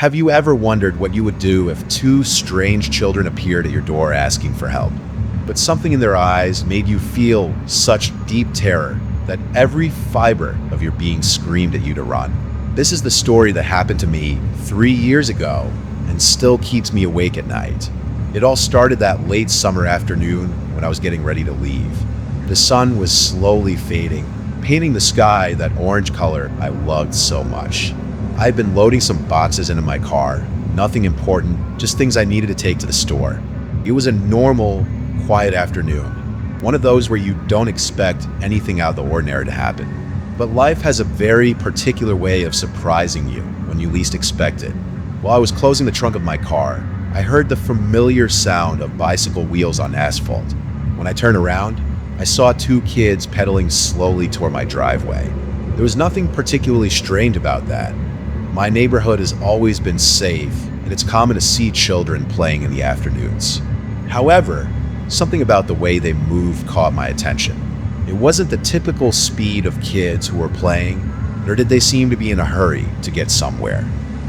Have you ever wondered what you would do if two strange children appeared at your door asking for help, but something in their eyes made you feel such deep terror that every fiber of your being screamed at you to run? This is the story that happened to me 3 years ago and still keeps me awake at night. It all started that late summer afternoon when I was getting ready to leave. The sun was slowly fading, painting the sky that orange color I loved so much. I had been loading some boxes into my car, nothing important, just things I needed to take to the store. It was a normal, quiet afternoon, one of those where you don't expect anything out of the ordinary to happen. But life has a very particular way of surprising you when you least expect it. While I was closing the trunk of my car, I heard the familiar sound of bicycle wheels on asphalt. When I turned around, I saw two kids pedaling slowly toward my driveway. There was nothing particularly strange about that. My neighborhood has always been safe, and it's common to see children playing in the afternoons. However, something about the way they moved caught my attention. It wasn't the typical speed of kids who were playing, nor did they seem to be in a hurry to get somewhere.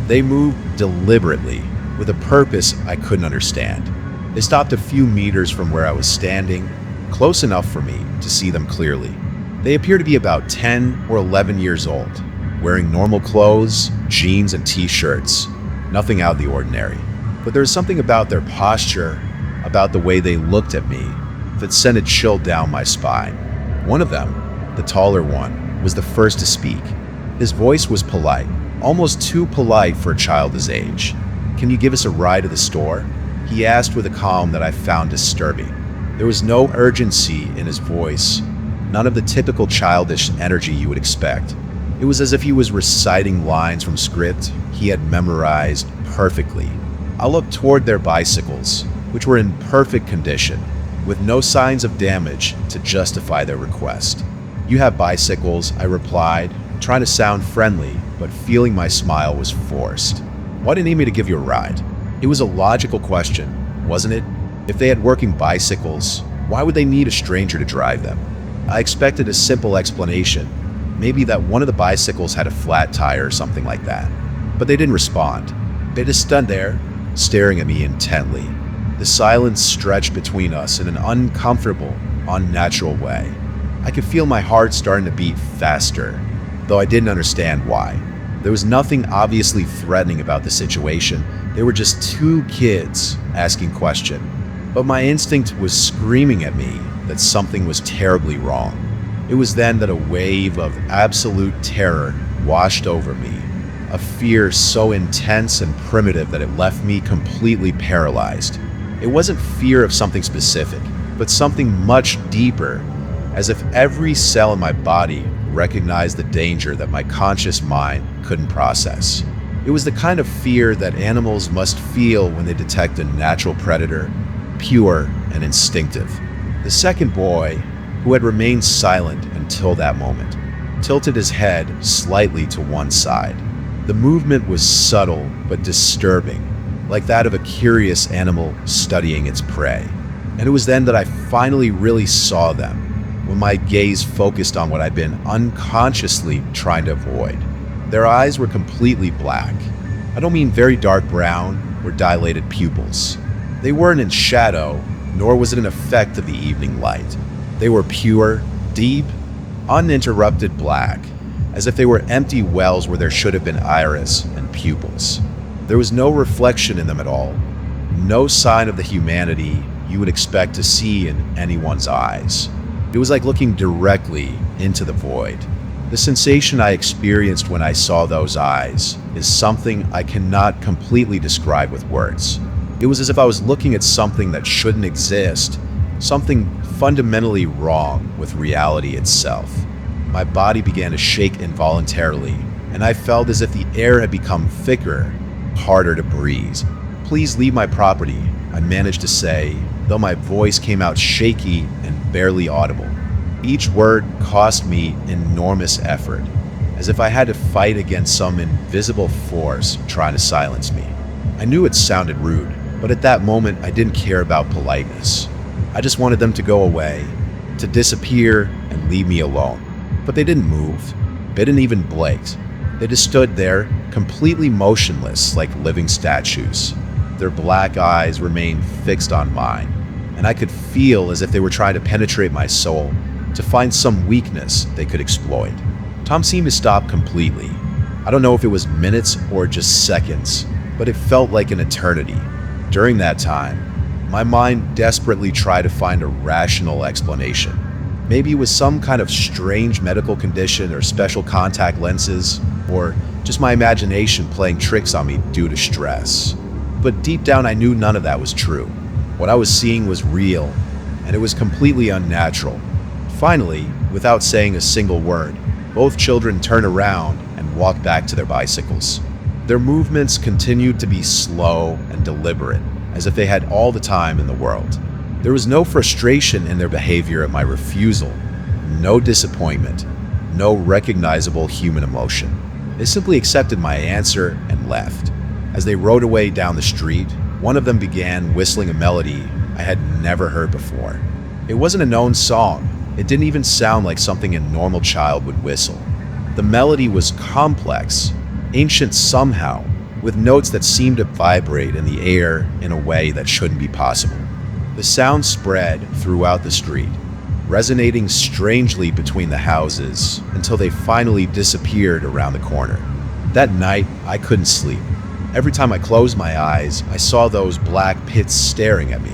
They moved deliberately, with a purpose I couldn't understand. They stopped a few meters from where I was standing, close enough for me to see them clearly. They appear to be about 10 or 11 years old, wearing normal clothes, jeans and t-shirts, nothing out of the ordinary. But there was something about their posture, about the way they looked at me, that sent a chill down my spine. One of them, the taller one, was the first to speak. His voice was polite, almost too polite for a child his age. "Can you give us a ride to the store?" he asked with a calm that I found disturbing. There was no urgency in his voice, none of the typical childish energy you would expect. It was as if he was reciting lines from script he had memorized perfectly. I looked toward their bicycles, which were in perfect condition, with no signs of damage to justify their request. "You have bicycles," I replied, trying to sound friendly, but feeling my smile was forced. "Why do you need me to give you a ride?" It was a logical question, wasn't it? If they had working bicycles, why would they need a stranger to drive them? I expected a simple explanation, maybe that one of the bicycles had a flat tire or something like that. But they didn't respond. They just stood there, staring at me intently. The silence stretched between us in an uncomfortable, unnatural way. I could feel my heart starting to beat faster, though I didn't understand why. There was nothing obviously threatening about the situation. They were just two kids asking questions. But my instinct was screaming at me that something was terribly wrong. It was then that a wave of absolute terror washed over me, a fear so intense and primitive that it left me completely paralyzed. It wasn't fear of something specific, but something much deeper, as if every cell in my body recognized the danger that my conscious mind couldn't process. It was the kind of fear that animals must feel when they detect a natural predator, pure and instinctive. The second boy, who had remained silent until that moment, tilted his head slightly to one side. The movement was subtle but disturbing, like that of a curious animal studying its prey. And it was then that I finally really saw them, when my gaze focused on what I'd been unconsciously trying to avoid. Their eyes were completely black. I don't mean very dark brown or dilated pupils. They weren't in shadow, nor was it an effect of the evening light. They were pure, deep, uninterrupted black, as if they were empty wells where there should have been iris and pupils. There was no reflection in them at all, no sign of the humanity you would expect to see in anyone's eyes. It was like looking directly into the void. The sensation I experienced when I saw those eyes is something I cannot completely describe with words. It was as if I was looking at something that shouldn't exist, something fundamentally wrong with reality itself. My body began to shake involuntarily, and I felt as if the air had become thicker, harder to breathe. "Please leave my property," I managed to say, though my voice came out shaky and barely audible. Each word cost me enormous effort, as if I had to fight against some invisible force trying to silence me. I knew it sounded rude, but at that moment I didn't care about politeness. I just wanted them to go away, to disappear and leave me alone. But they didn't move. They didn't even blink. They just stood there, completely motionless like living statues. Their black eyes remained fixed on mine, and I could feel as if they were trying to penetrate my soul to find some weakness they could exploit. Tom seemed to stop completely. I don't know if it was minutes or just seconds, but it felt like an eternity. During that time, my mind desperately tried to find a rational explanation. Maybe it was some kind of strange medical condition or special contact lenses, or just my imagination playing tricks on me due to stress. But deep down, I knew none of that was true. What I was seeing was real, and it was completely unnatural. Finally, without saying a single word, both children turned around and walked back to their bicycles. Their movements continued to be slow and deliberate, as if they had all the time in the world. There was no frustration in their behavior at my refusal, no disappointment, no recognizable human emotion. They simply accepted my answer and left. As they rode away down the street, one of them began whistling a melody I had never heard before. It wasn't a known song. It didn't even sound like something a normal child would whistle. The melody was complex, ancient somehow, with notes that seemed to vibrate in the air in a way that shouldn't be possible. The sound spread throughout the street, resonating strangely between the houses until they finally disappeared around the corner. That night, I couldn't sleep. Every time I closed my eyes, I saw those black pits staring at me.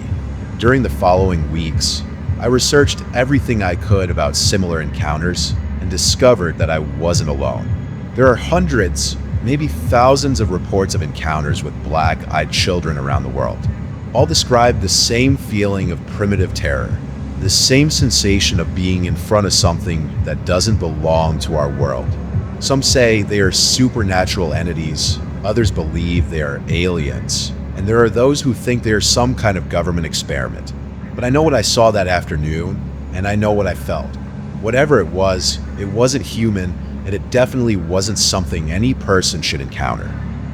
During the following weeks, I researched everything I could about similar encounters and discovered that I wasn't alone. There are hundreds, maybe thousands of reports of encounters with black-eyed children around the world. All describe the same feeling of primitive terror, the same sensation of being in front of something that doesn't belong to our world. Some say they are supernatural entities, others believe they are aliens, and there are those who think they are some kind of government experiment. But I know what I saw that afternoon, and I know what I felt. Whatever it wasn't human, and it definitely wasn't something any person should encounter.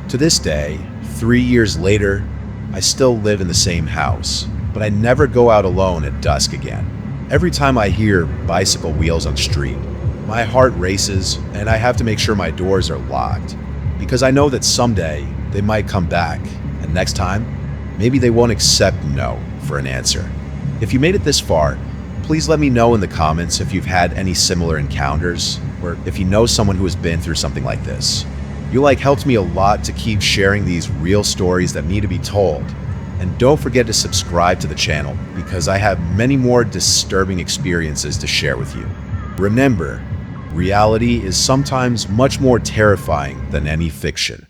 To this day, 3 years later, I still live in the same house, but I never go out alone at dusk again. Every time I hear bicycle wheels on the street, my heart races and I have to make sure my doors are locked, because I know that someday they might come back, and next time, maybe they won't accept no for an answer. If you made it this far, please let me know in the comments if you've had any similar encounters, or if you know someone who has been through something like this. Your like helps me a lot to keep sharing these real stories that need to be told. And don't forget to subscribe to the channel, because I have many more disturbing experiences to share with you. Remember, reality is sometimes much more terrifying than any fiction.